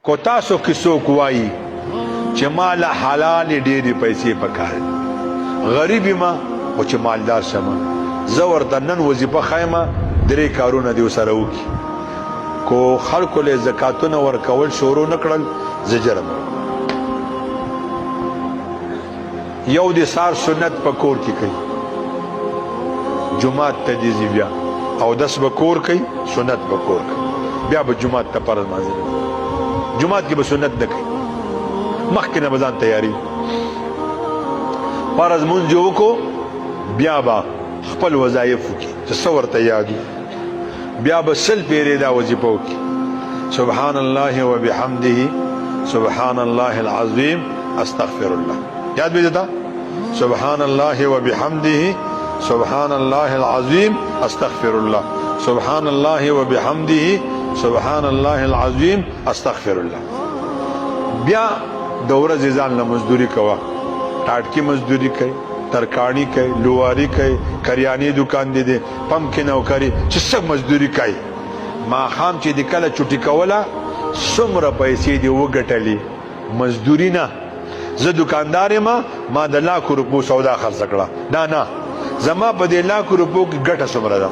کو تاسو کې څوک وایي چې مال حلال ډېرې پیسې پکار دي، غریب ما او چې مالدار شمه، زه ورته نن وظیفه خایمه 3 کارونه دې ورسره وکړي. کو خلکو له زکاتونه ورکول شروع نه کړل، زه جرم یو د سار سنت په کور کې کوي، جمعات ته دې ځي بیا او دس به کور کوي، سنت به کور کوي، بیا به جمعات ته فرض مانځي. جمعات کې به سنت نه کوي، مخکې نه به ځان تیاری فرض مونځ وکړو، بیا به خپل وظایف وکړي چې څه ورته یاد وي، بیا به 100 پیرې دا وظیفه وکړي. سبحان الله وبحمده سبحان الله العظیم استغفر الله. یاد به دا سبحان الله وبحمده سبحان الله العظیم استغفر الله، سبحان الله وبحمده سبحان الله العظیم استغفر الله. بیا د ورځې ځان له مزدوري کوه، ټاټکي مزدوري کوي، ترکاڼي کوي، لواري کوي، کریاني دکان دی، پمپ کې نوکري، چې څه مزدوري کوي. ماښام چې د کله چوټي کوله څومره پیسې دې وګټلې، مزدوري نه. زه دکاندار یم، ما د 1,00,000 روپو سودا خرڅ کړه، نه زما په دې 1,00,000 روپو کې ګټه څومره ده.